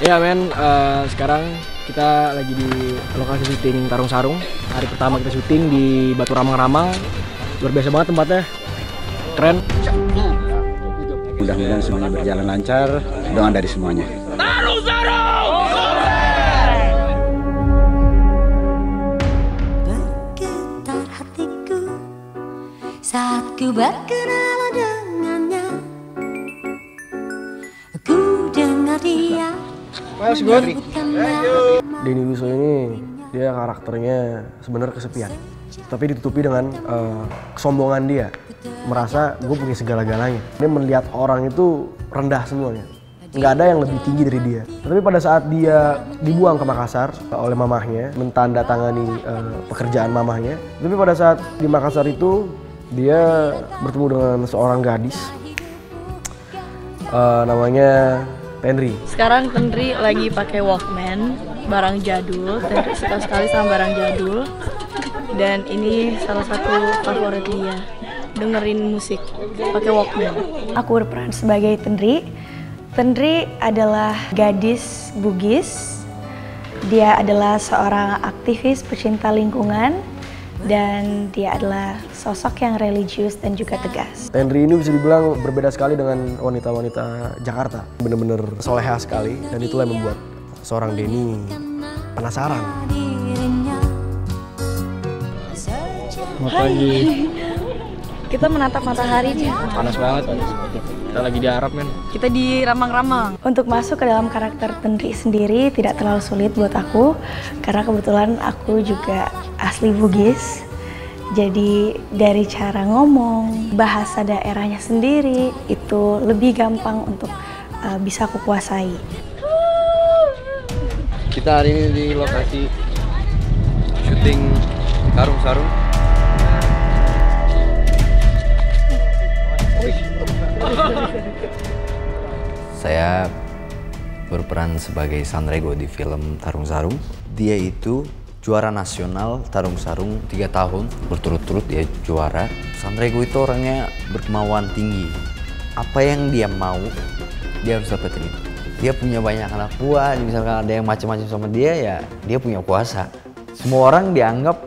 Ya men, sekarang kita lagi di lokasi syuting Tarung Sarung. Hari pertama kita syuting di Batu Ramang-Ramang. Luar biasa banget tempatnya, keren. Mudah-mudahan semuanya berjalan lancar, doa dari semuanya. Tarung Sarung! Bergetar hatiku saat ku berkenalan dengannya. Ku dengar dia menyebutkan nama. Denny Russo ini dia karakternya sebenarnya kesepian, tapi ditutupi dengan kesombongan dia. Merasa gue punya segala-galanya. Dia melihat orang itu rendah semuanya. Nggak ada yang lebih tinggi dari dia. Tapi pada saat dia dibuang ke Makassar oleh mamahnya, mentandatangani pekerjaan mamahnya. Tapi pada saat di Makassar itu dia bertemu dengan seorang gadis, namanya Tenri. Sekarang Tenri lagi pakai Walkman, barang jadul. Tenri suka sekali sama barang jadul. Dan ini salah satu favorit dia, dengerin musik pakai Walkman. Aku berperan sebagai Tenri. Tenri adalah gadis Bugis. Dia adalah seorang aktivis pecinta lingkungan dan dia adalah sosok yang religius dan juga tegas. Tenri ini bisa dibilang berbeda sekali dengan wanita-wanita Jakarta. Bener-bener soleha sekali dan itulah yang membuat seorang Denny penasaran. Hai. Kita menatap matahari nih. Panas banget. Kita lagi di Arab men. Kita di Ramang-Ramang. Untuk masuk ke dalam karakter Tenri sendiri tidak terlalu sulit buat aku karena kebetulan aku juga asli Bugis. Jadi dari cara ngomong, bahasa daerahnya sendiri itu lebih gampang untuk bisa aku kuasai. Kita hari ini di lokasi syuting Tarung Sarung. Saya berperan sebagai Sanrego di film Tarung Sarung. Dia itu juara nasional Tarung Sarung 3 tahun berturut-turut dia juara. Sanrego itu orangnya berkemauan tinggi. Apa yang dia mau, dia harus dapetin itu. Dia punya banyak anak buah, misalkan ada yang macam-macam sama dia, ya dia punya kuasa. Semua orang dianggap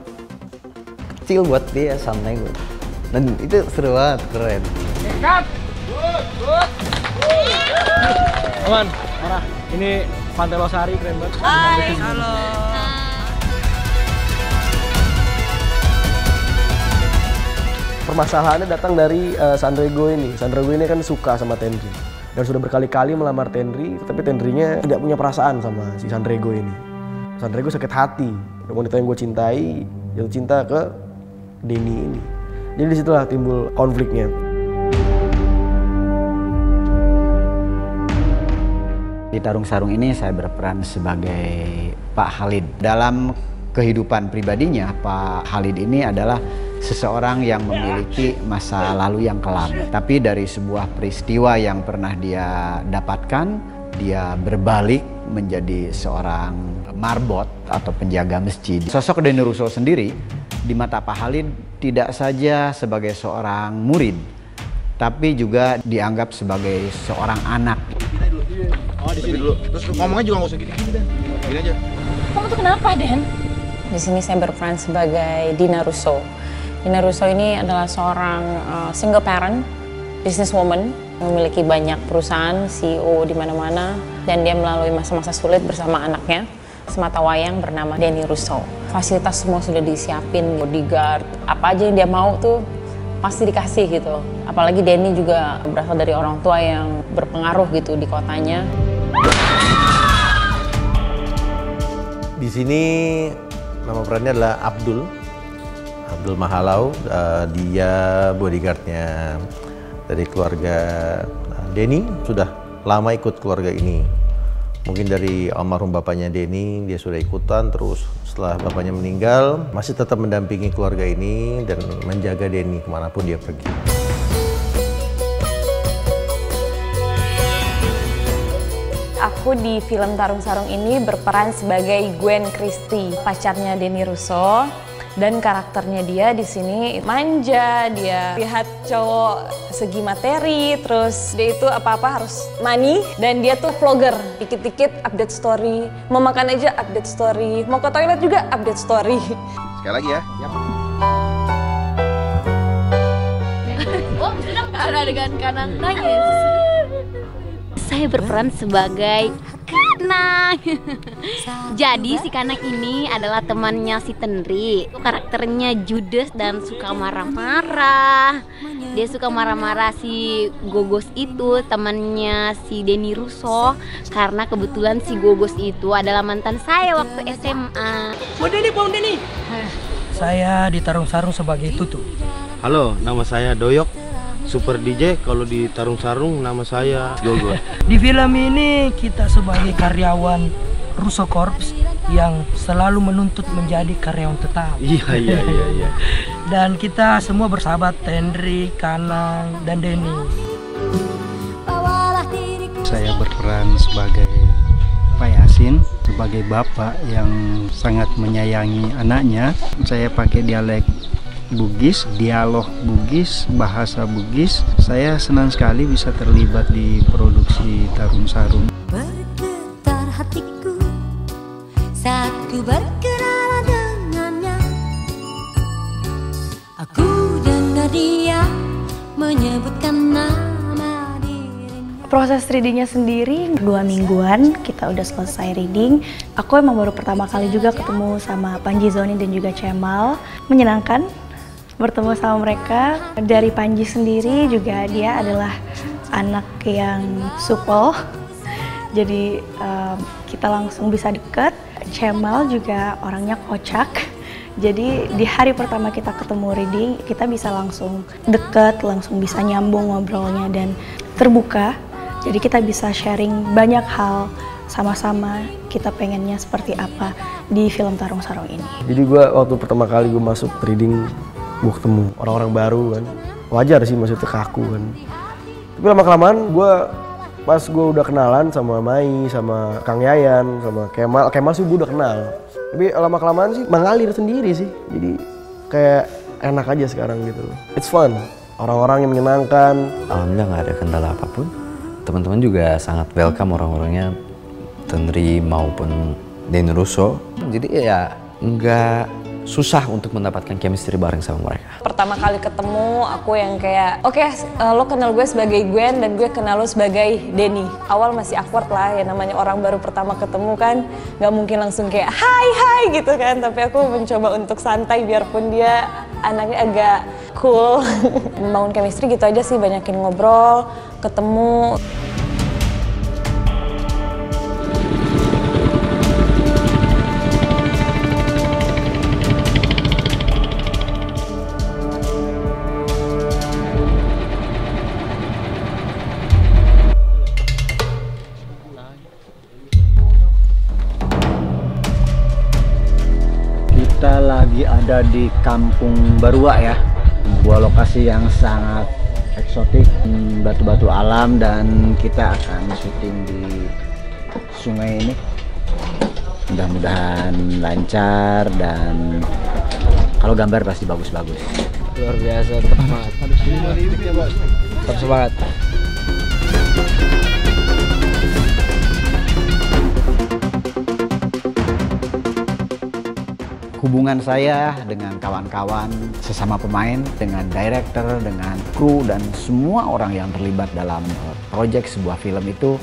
kecil buat dia, Sanrego. Dan itu seru banget, keren. Aman, marah. Ini Pantai Losari, keren banget. Hai, halo. Permasalahannya datang dari Sanrego ini. Sanrego ini kan suka sama Tenri dan sudah berkali-kali melamar Tenri, tapi Tenrinya tidak punya perasaan sama si Sanrego ini. Sanrego sakit hati. Wanita yang gue cintai jatuh cinta ke Denny ini. Jadi disitulah timbul konfliknya. Di Tarung Sarung ini saya berperan sebagai Pak Khalid. Dalam kehidupan pribadinya, Pak Khalid ini adalah seseorang yang memiliki masa lalu yang kelam. Tapi dari sebuah peristiwa yang pernah dia dapatkan, dia berbalik menjadi seorang marbot atau penjaga masjid. Sosok Denny Russo sendiri di mata Pak Khalid tidak saja sebagai seorang murid, tapi juga dianggap sebagai seorang anak. Oh, di sini dulu. Terus ngomongnya juga nggak usah gini-gini dan. Gini aja. Kamu tuh kenapa, Den? Di sini saya berperan sebagai Dina Russo. Dina Russo ini adalah seorang single parent, businesswoman, memiliki banyak perusahaan, CEO di mana-mana, dan dia melalui masa-masa sulit bersama anaknya, sematawayang bernama Denny Russo. Fasilitas semua sudah disiapin, bodyguard, apa aja yang dia mau tuh pasti dikasih gitu. Apalagi Denny juga berasal dari orang tua yang berpengaruh gitu di kotanya. Di sini nama perannya adalah Abdul Mahalau. Dia bodyguardnya dari keluarga Denny. Sudah lama ikut keluarga ini. Mungkin dari almarhum bapaknya Denny dia sudah ikutan, terus setelah bapaknya meninggal masih tetap mendampingi keluarga ini dan menjaga Denny kemanapun dia pergi. Aku di film Tarung Sarung ini berperan sebagai Gwen Christie, pacarnya Denny Russo. Dan karakternya dia di sini manja, dia lihat cowok segi materi, terus dia itu apa-apa harus money, dan dia tuh vlogger, dikit-dikit update story, mau makan aja update story, mau ke toilet juga update story. Sekali lagi ya. Yap. Oh, ada adegan Kanang nangis. Saya berperan sebagai Kanang. Jadi si Kanang ini adalah temannya si Tenri. Karakternya judes dan suka marah-marah. Dia suka marah-marah si Gogos itu, temannya si Denny Russo. Karena kebetulan si Gogos itu adalah mantan saya waktu SMA. Bang Denny. Saya di Tarung Sarung sebagai Tutu. Halo, nama saya Doyok, Super DJ. Kalau di Tarung Sarung nama saya Gogo. Di film ini kita sebagai karyawan Russo Corps yang selalu menuntut menjadi karyawan tetap. Iya. Dan kita semua bersahabat, Tenri, Kanang, dan Denny. Saya berperan sebagai Pak Yasin, sebagai bapak yang sangat menyayangi anaknya. Saya pakai dialek Bugis, dialog Bugis, bahasa Bugis. Saya senang sekali bisa terlibat di produksi Tarung Sarung. Bergetar hatiku saat ku berkenalan dengannya. Aku dengar dia menyebutkan nama dirinya. Proses readingnya sendiri 2 mingguan kita udah selesai reading. Aku emang baru pertama kali juga ketemu sama Panji Zoni dan juga Cemal. Menyenangkan bertemu sama mereka. Dari Panji sendiri juga dia adalah anak yang supel, jadi kita langsung bisa deket. Cemal juga orangnya kocak, jadi di hari pertama kita ketemu reading kita bisa langsung deket, langsung bisa nyambung ngobrolnya dan terbuka. Jadi kita bisa sharing banyak hal sama-sama, kita pengennya seperti apa di film Tarung Sarung ini. Jadi gue waktu pertama kali gue masuk reading, gue ketemu orang-orang baru kan, wajar sih maksudnya kaku kan. Tapi lama-kelamaan pas gue udah kenalan sama Mai, sama Kang Yayan, sama Kemal sih gue udah kenal. Tapi lama-kelamaan sih mengalir sendiri sih, jadi kayak enak aja sekarang gitu. It's fun, orang-orang yang menyenangkan. Alhamdulillah nggak ada kendala apapun. Teman-teman juga sangat welcome orang-orangnya, Tenri maupun Denny Russo. Jadi ya nggak susah untuk mendapatkan chemistry bareng sama mereka. Pertama kali ketemu aku yang kayak, oke, lo kenal gue sebagai Gwen dan gue kenal lo sebagai Denny. Awal masih awkward lah, ya namanya orang baru pertama ketemu kan, nggak mungkin langsung kayak hai gitu kan. Tapi aku mencoba untuk santai biarpun dia anaknya agak cool. Membangun chemistry gitu aja sih, banyakin ngobrol, ketemu. Kita lagi ada di Kampung Barua ya, sebuah lokasi yang sangat eksotik, batu-batu alam, dan kita akan syuting di sungai ini. Mudah-mudahan lancar dan kalau gambar pasti bagus-bagus. Luar biasa, tetap semangat. Tetap semangat. Hubungan saya dengan kawan-kawan, sesama pemain, dengan director, dengan kru, dan semua orang yang terlibat dalam proyek sebuah film itu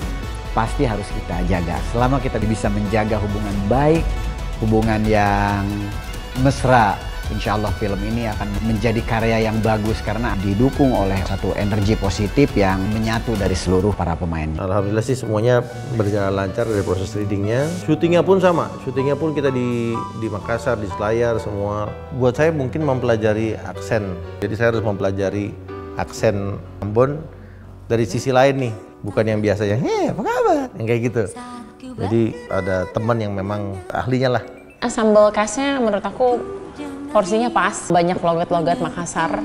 pasti harus kita jaga. Selama kita bisa menjaga hubungan baik, hubungan yang mesra, insya Allah film ini akan menjadi karya yang bagus karena didukung oleh satu energi positif yang menyatu dari seluruh para pemain. Alhamdulillah sih semuanya berjalan lancar dari proses readingnya. Syutingnya pun sama, syutingnya pun kita di Makassar, di Selayar semua. Buat saya mungkin mempelajari aksen, jadi saya harus mempelajari aksen Ambon dari sisi lain nih, bukan yang biasanya, hei apa kabar, yang kayak gitu. Jadi ada teman yang memang ahlinya lah. Sambal khasnya menurut aku porsinya pas, banyak logat-logat Makassar,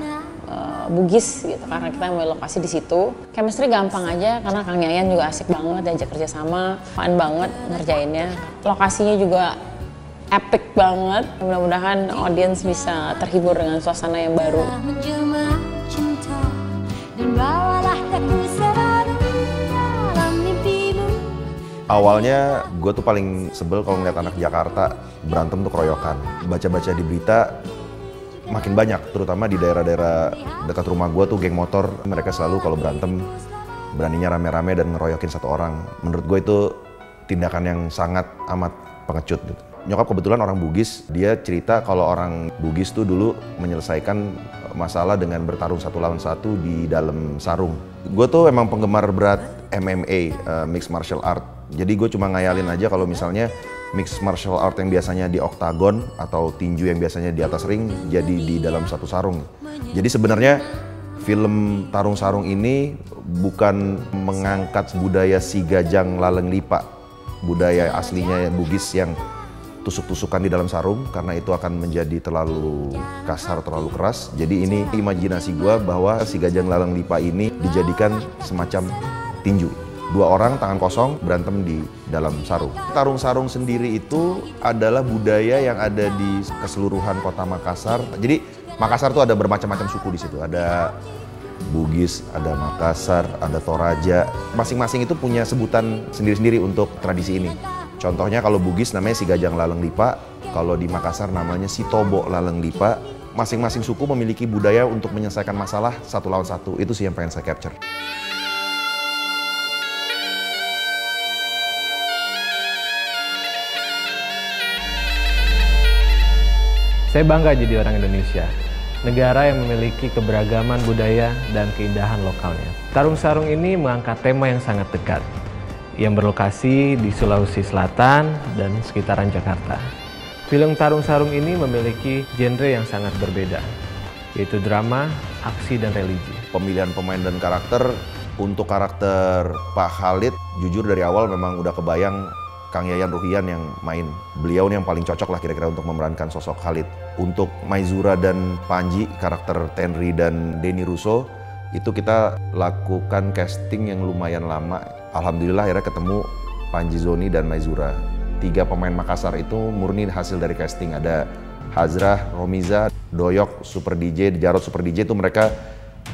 Bugis gitu, karena kita mau lokasi di situ. Chemistry gampang aja karena Kang Yayan juga asik banget diajak kerjasama, fun banget ngerjainnya. Lokasinya juga epic banget. Mudah-mudahan audiens bisa terhibur dengan suasana yang baru. Menjelma cinta dan bawalah aku selalu dalam mimpimu. Awalnya gue tuh paling sebel kalau ngeliat anak Jakarta berantem tuh keroyokan. Baca-baca di berita makin banyak, terutama di daerah-daerah dekat rumah gue tuh geng motor. Mereka selalu kalau berantem beraninya rame-rame dan ngeroyokin satu orang. Menurut gue itu tindakan yang sangat amat pengecut gitu. Nyokap kebetulan orang Bugis, dia cerita kalau orang Bugis tuh dulu menyelesaikan masalah dengan bertarung satu lawan satu di dalam sarung. Gue tuh emang penggemar berat MMA, Mixed Martial Art. Jadi gue cuma ngayalin aja kalau misalnya Mixed Martial Art yang biasanya di oktagon atau tinju yang biasanya di atas ring jadi di dalam satu sarung. Jadi sebenarnya film Tarung Sarung ini bukan mengangkat budaya si Gajang Laleng Lipa, budaya aslinya Bugis yang tusuk-tusukan di dalam sarung, karena itu akan menjadi terlalu kasar, terlalu keras. Jadi ini imajinasi gue bahwa si Gajang Laleng Lipa ini dijadikan semacam tinju. Dua orang tangan kosong berantem di dalam sarung. Tarung sarung sendiri itu adalah budaya yang ada di keseluruhan kota Makassar. Jadi Makassar tuh ada bermacam-macam suku di situ. Ada Bugis, ada Makassar, ada Toraja. Masing-masing itu punya sebutan sendiri-sendiri untuk tradisi ini. Contohnya kalau Bugis namanya si Gajang Laleng Lipa, kalau di Makassar namanya si Tobo Laleng Lipa. Masing-masing suku memiliki budaya untuk menyelesaikan masalah satu lawan satu. Itu sih yang pengen saya capture. Saya bangga jadi orang Indonesia, negara yang memiliki keberagaman budaya dan keindahan lokalnya. Tarung Sarung ini mengangkat tema yang sangat dekat, yang berlokasi di Sulawesi Selatan dan sekitaran Jakarta. Film Tarung Sarung ini memiliki genre yang sangat berbeda, yaitu drama, aksi, dan religi. Pemilihan pemain dan karakter, untuk karakter Pak Khalid, jujur dari awal memang udah kebayang Kang Yayan Ruhian yang main. Beliau nih yang paling cocok lah kira-kira untuk memerankan sosok Khalid. Untuk Maizura dan Panji, karakter Tenri dan Denny Russo, itu kita lakukan casting yang lumayan lama. Alhamdulillah akhirnya ketemu Panji Zoni dan Maizura. 3 pemain Makassar itu murni hasil dari casting. Ada Hazrah, Romiza, Doyok, Super DJ, Jarod Super DJ, itu mereka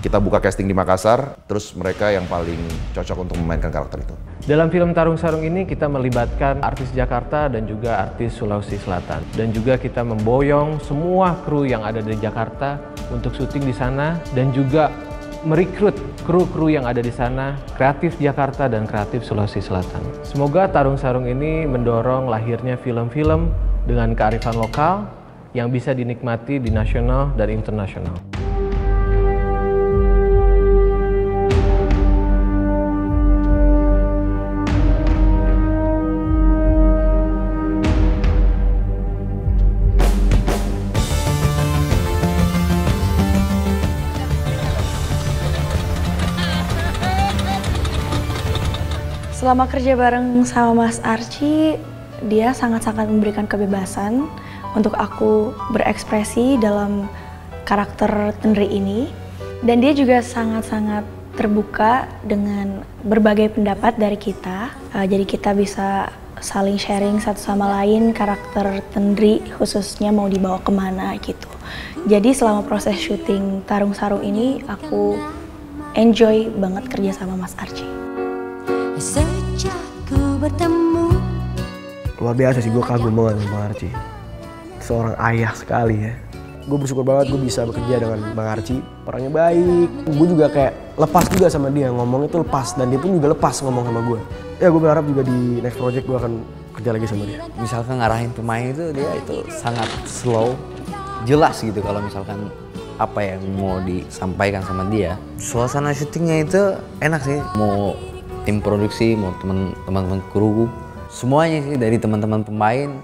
kita buka casting di Makassar, terus mereka yang paling cocok untuk memainkan karakter itu. Dalam film Tarung Sarung ini kita melibatkan artis Jakarta dan juga artis Sulawesi Selatan. Dan juga kita memboyong semua kru yang ada di Jakarta untuk syuting di sana dan juga merekrut kru-kru yang ada di sana, kreatif Jakarta dan kreatif Sulawesi Selatan. Semoga Tarung Sarung ini mendorong lahirnya film-film dengan kearifan lokal yang bisa dinikmati di nasional dan internasional. Selama kerja bareng sama Mas Archie, dia sangat-sangat memberikan kebebasan untuk aku berekspresi dalam karakter Tenri ini. Dan dia juga sangat-sangat terbuka dengan berbagai pendapat dari kita. Jadi kita bisa saling sharing satu sama lain karakter Tenri khususnya mau dibawa kemana gitu. Jadi selama proses syuting Tarung Sarung ini aku enjoy banget kerja sama Mas Archie. Sejak ku bertemu. Luar biasa sih, gue kagum banget sama Bang Archie. Seorang ayah sekali ya. Gue bersyukur banget gue bisa bekerja dengan Bang Archie. Orangnya baik. Gue juga kayak lepas juga sama dia, ngomongnya tuh lepas. Dan dia pun juga lepas ngomong sama gue. Ya gue berharap juga di next project gue akan kerja lagi sama dia. Misalkan ngarahin pemain itu dia itu sangat slow, jelas gitu kalau misalkan apa yang mau disampaikan sama dia. Suasana syutingnya itu enak sih. Mau tim produksi, mau teman-teman kru, semuanya sih dari teman-teman pemain,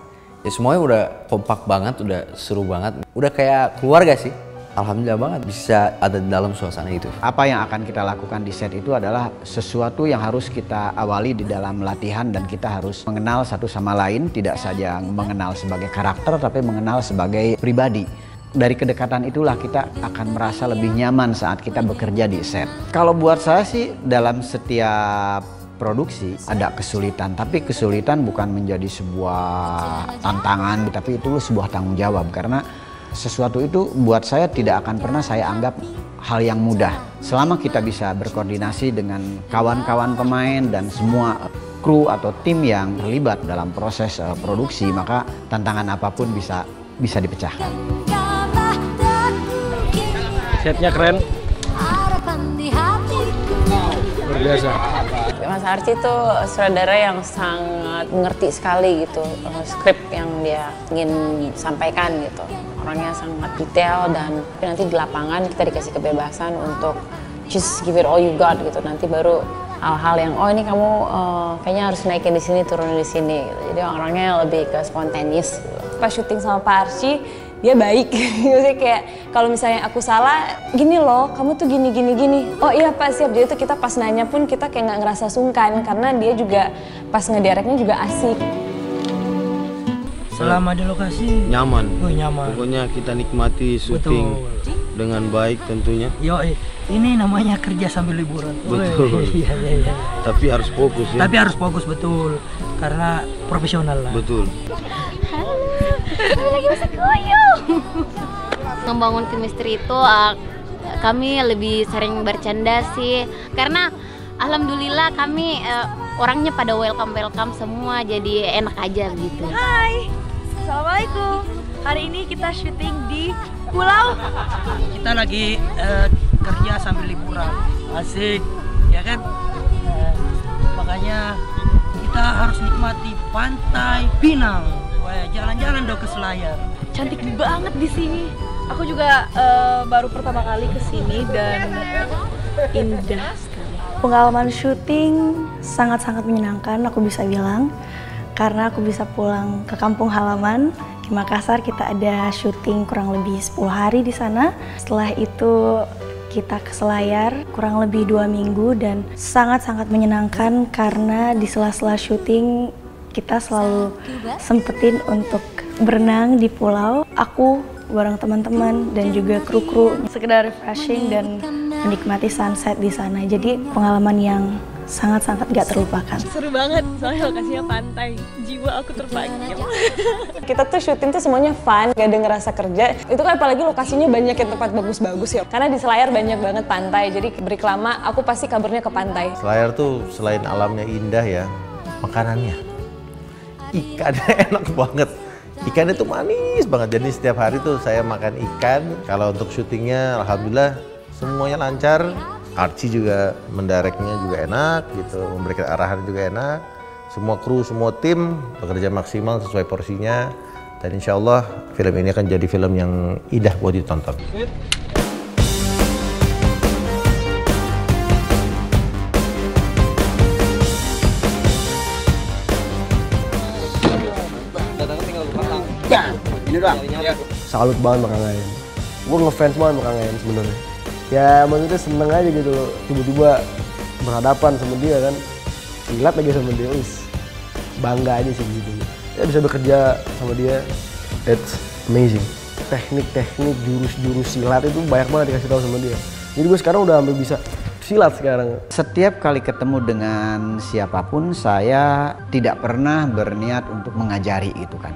ya semuanya udah kompak banget, udah seru banget, udah kayak keluarga sih. Alhamdulillah banget bisa ada di dalam suasana itu. Apa yang akan kita lakukan di set itu adalah sesuatu yang harus kita awali di dalam latihan dan kita harus mengenal satu sama lain, tidak saja mengenal sebagai karakter tapi mengenal sebagai pribadi. Dari kedekatan itulah kita akan merasa lebih nyaman saat kita bekerja di set. Kalau buat saya sih dalam setiap produksi ada kesulitan, tapi kesulitan bukan menjadi sebuah tantangan, tapi itu sebuah tanggung jawab, karena sesuatu itu buat saya tidak akan pernah saya anggap hal yang mudah. Selama kita bisa berkoordinasi dengan kawan-kawan pemain dan semua kru atau tim yang terlibat dalam proses produksi, maka tantangan apapun bisa dipecahkan. Setnya keren. Luar biasa. Mas Archie itu sutradara yang sangat mengerti sekali gitu skrip yang dia ingin sampaikan gitu. Orangnya sangat detail dan nanti di lapangan kita dikasih kebebasan untuk just give it all you got gitu. Nanti baru hal-hal yang oh ini kamu kayaknya harus naikin di sini, turunin di sini gitu. Jadi orangnya lebih ke spontaneous gitu. Pas syuting sama Pak Archie dia baik, jadi kayak kalau misalnya aku salah, gini loh, kamu tuh gini. Oh iya Pak, siap. Jadi itu kita pas nanya pun kita kayak nggak ngerasa sungkan, karena dia juga pas ngedireknya juga asik. Selama di lokasi nyaman. Oh, nyaman. Pokoknya kita nikmati syuting dengan baik tentunya. Yo, ini namanya kerja sambil liburan. Betul. Iya. Tapi harus fokus ya. Tapi harus fokus betul, karena profesional lah. Betul. Lagi bisa koyong. Membangun chemistry itu kami lebih sering bercanda sih, karena alhamdulillah kami orangnya pada welcome semua, jadi enak aja gitu. Hai, assalamualaikum. Hari ini kita syuting di pulau. Kita lagi kerja sambil liburan, asik, ya kan? Makanya kita harus nikmati pantai Pinang. Jalan-jalan dong ke Selayar. Cantik banget di sini. Aku juga baru pertama kali ke sini dan indah sekali. Pengalaman syuting sangat-sangat menyenangkan, aku bisa bilang, karena aku bisa pulang ke kampung halaman. Di Makassar kita ada syuting kurang lebih 10 hari di sana. Setelah itu kita ke Selayar kurang lebih 2 minggu dan sangat-sangat menyenangkan karena di sela-sela syuting kita selalu sempetin untuk berenang di pulau. Aku bareng teman-teman dan juga kru-kru sekedar refreshing dan menikmati sunset di sana. Jadi pengalaman yang sangat-sangat gak terlupakan. Seru banget, soalnya lokasinya pantai. Jiwa aku terpanggil. Kita tuh syuting tuh semuanya fun, gak ada ngerasa kerja. Itu kan apalagi lokasinya banyak yang tempat bagus-bagus ya. Karena di Selayar banyak banget pantai, jadi beriklama aku pasti kabarnya ke pantai. Selayar tuh selain alamnya indah ya, makanannya. Ikannya enak banget. Ikannya tuh manis banget. Jadi setiap hari tuh saya makan ikan. Kalau untuk syutingnya alhamdulillah semuanya lancar. Archie juga mendirectnya juga enak gitu, memberikan arahan juga enak. Semua kru, semua tim bekerja maksimal sesuai porsinya. Dan insya Allah film ini akan jadi film yang indah buat ditonton. Ini doang. Salut banget sama Kang Ayan. Gue ngefans banget sama Kang Ayan sebenarnya. Ya maksudnya seneng aja gitu loh. Tiba-tiba berhadapan sama dia kan. Silat lagi sama dia. Bangga aja sih gitu. Ya bisa bekerja sama dia. It's amazing. Teknik-teknik, jurus-jurus silat itu banyak banget dikasih tahu sama dia. Jadi gue sekarang udah hampir bisa silat sekarang. Setiap kali ketemu dengan siapapun, saya tidak pernah berniat untuk mengajari gitu kan.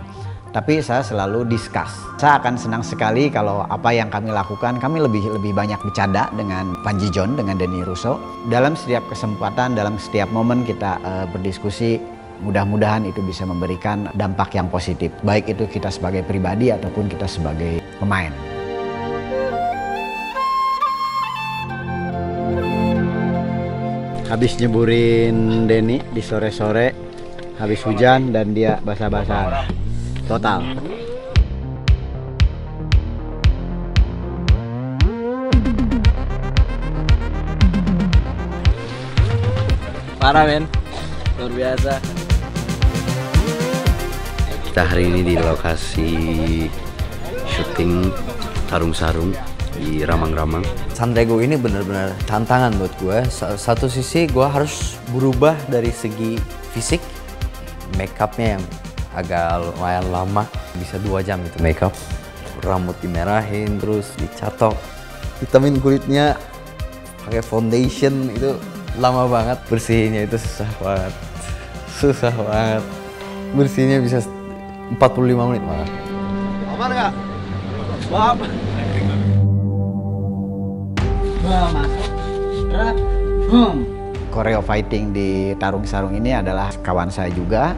Tapi saya selalu discuss. Saya akan senang sekali kalau apa yang kami lakukan, kami lebih banyak bercanda dengan Panji John, dengan Denny Russo. Dalam setiap kesempatan, dalam setiap momen kita berdiskusi, mudah-mudahan itu bisa memberikan dampak yang positif. Baik itu kita sebagai pribadi ataupun kita sebagai pemain. Habis nyeburin Denny di sore-sore, habis hujan dan dia basah-basahan. Total. Parah men, luar biasa. Kita hari ini di lokasi syuting Tarung Sarung di Ramang-Ramang. Sandrego ini benar-benar tantangan buat gue. Satu sisi gue harus berubah dari segi fisik, make upnya yang agak lumayan lama, bisa 2 jam itu make up. Rambut dimerahin, terus dicatok, hitamin kulitnya, pakai foundation, itu lama banget, bersihinnya itu susah banget. Susah banget. Bersihnya bisa 45 menit malah. Aman nggak? Wah. Koreo fighting di tarung sarung ini adalah kawan saya juga.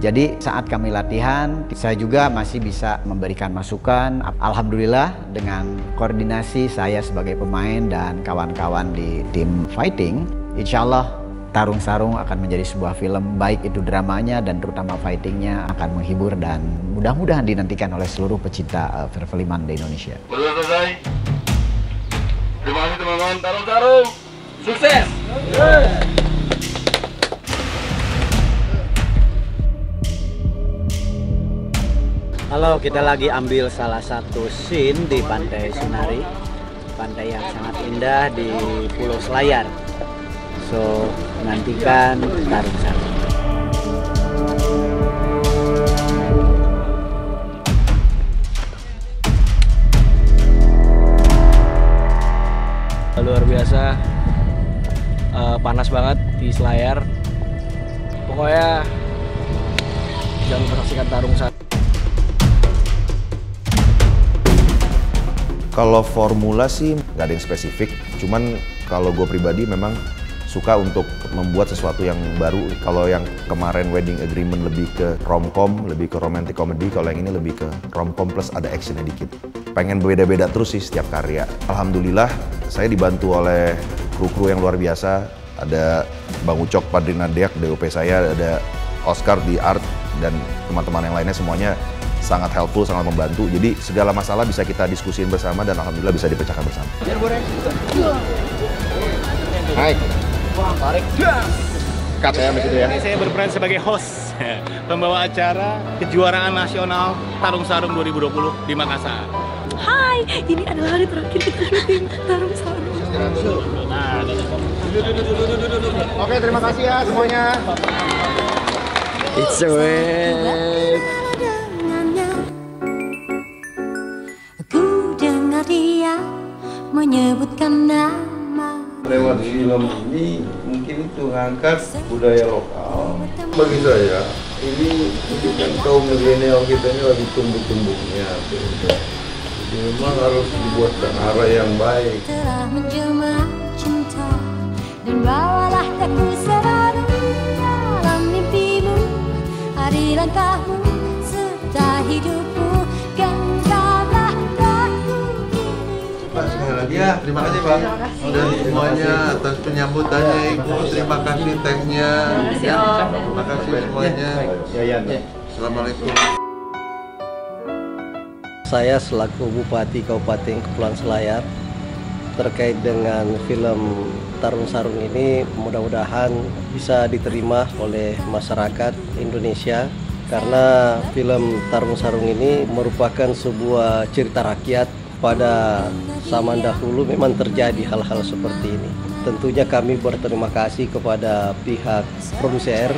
Jadi saat kami latihan, saya juga masih bisa memberikan masukan. Alhamdulillah dengan koordinasi saya sebagai pemain dan kawan-kawan di tim fighting, insya Allah Tarung Sarung akan menjadi sebuah film, baik itu dramanya dan terutama fightingnya akan menghibur dan mudah-mudahan dinantikan oleh seluruh pecinta perfilman di Indonesia. Sudah selesai. Terima kasih teman-teman Tarung Sarung. Sukses! Halo, kita lagi ambil salah satu scene di Pantai Sunari, pantai yang sangat indah di Pulau Selayar. So, nantikan Tarung Sarung. Luar biasa, panas banget di Selayar. Pokoknya jangan lupa saksikan Tarung Sarung. Kalau formula sih nggak ada yang spesifik, cuman kalau gue pribadi memang suka untuk membuat sesuatu yang baru. Kalau yang kemarin Wedding Agreement lebih ke romcom, lebih ke romantic comedy, kalau yang ini lebih ke romcom plus ada actionnya dikit. Pengen beda-beda terus sih setiap karya. Alhamdulillah saya dibantu oleh kru-kru yang luar biasa. Ada Bang Ucok, Padrina Deak, DOP saya, ada Oscar di art, dan teman-teman yang lainnya semuanya sangat helpful, sangat membantu. Jadi segala masalah bisa kita diskusiin bersama dan alhamdulillah bisa dipecahkan bersama. Hai. Tarik. Cut ya begitu ya. Saya berperan sebagai host, pembawa acara kejuaraan nasional Tarung Sarung 2020 di Makassar. Hai, ini adalah hari terakhir kita syuting Tarung Sarung. Nah, Oke, terima kasih ya semuanya. It's a way. Ku dengar dia menyebutkan nama. Lewat film ini mungkin itu ngangkat budaya lokal. Bagi saya ini kan kaum milenial kita ini lagi tumbuh-tumbuhnya. Jadi memang harus dibuatkan arah yang baik. Telah menjelma cinta dan bawalah aku selalu dalam mimpimu. Hari langkahmu serta hidupmu genggamlah aku. Pak, sekali lagi ya, terima kasih Pak. Dan semuanya atas penyambutannya Ibu, terima kasih thanks-nya. Terima kasih semuanya. Assalamualaikum. Saya selaku Bupati Kabupaten Kepulauan Selayar terkait dengan film Tarung Sarung ini mudah-mudahan bisa diterima oleh masyarakat Indonesia karena film Tarung Sarung ini merupakan sebuah cerita rakyat. Pada zaman dahulu memang terjadi hal-hal seperti ini. Tentunya kami berterima kasih kepada pihak produser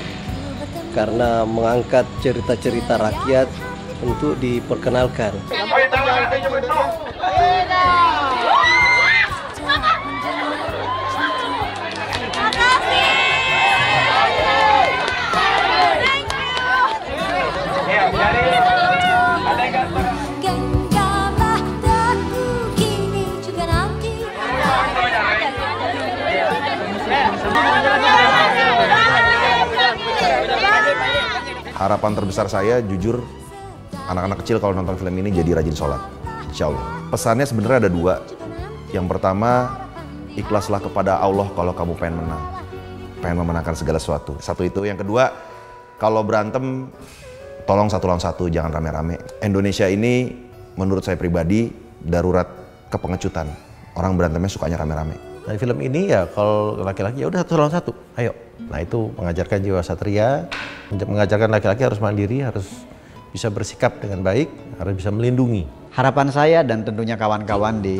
karena mengangkat cerita-cerita rakyat untuk diperkenalkan. Harapan terbesar saya, jujur, anak-anak kecil kalau nonton film ini jadi rajin sholat, insya Allah. Pesannya sebenarnya ada dua. Yang pertama, ikhlaslah kepada Allah kalau kamu pengen memenangkan segala sesuatu. Satu itu. Yang kedua, kalau berantem, tolong satu lawan satu, jangan rame-rame. Indonesia ini, menurut saya pribadi, darurat kepengecutan. Orang berantemnya sukanya rame-rame. Nah, film ini ya kalau laki-laki ya udah satu lawan satu, ayo. Nah itu mengajarkan jiwa satria, mengajarkan laki-laki harus mandiri, harus bisa bersikap dengan baik, harus bisa melindungi. Harapan saya dan tentunya kawan-kawan di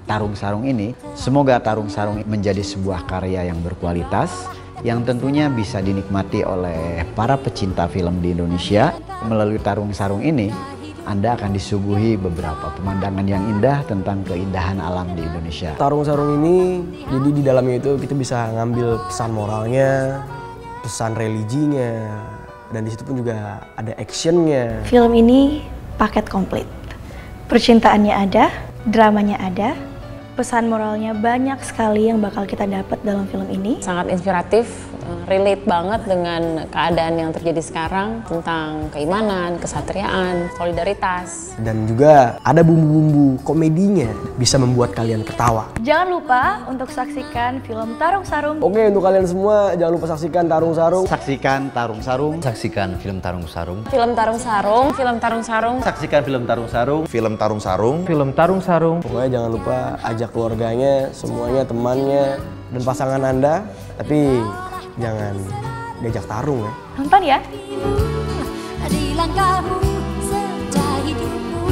Tarung Sarung ini, semoga Tarung Sarung menjadi sebuah karya yang berkualitas, yang tentunya bisa dinikmati oleh para pecinta film di Indonesia. Melalui Tarung Sarung ini, Anda akan disuguhi beberapa pemandangan yang indah tentang keindahan alam di Indonesia. Tarung Sarung ini, jadi di dalamnya itu kita bisa ngambil pesan moralnya, pesan religinya, dan di situ pun juga ada actionnya. Film ini paket komplit. Percintaannya ada, dramanya ada, pesan moralnya banyak sekali yang bakal kita dapat dalam film ini. Sangat inspiratif, relate banget dengan keadaan yang terjadi sekarang tentang keimanan, kesatriaan, solidaritas. Dan juga ada bumbu-bumbu komedinya, bisa membuat kalian ketawa. Jangan lupa untuk saksikan film Tarung Sarung. Oke, untuk kalian semua jangan lupa saksikan Tarung Sarung. Saksikan Tarung Sarung. Saksikan film Tarung Sarung. Film Tarung Sarung, film Tarung Sarung. Saksikan film Tarung Sarung. Film Tarung Sarung. Film Tarung Sarung. Pokoknya jangan lupa ajak keluarganya, semuanya, temannya, dan pasangan Anda. Tapi jangan diajak tarung ya. Nonton ya. Di langkahmu serta hidupmu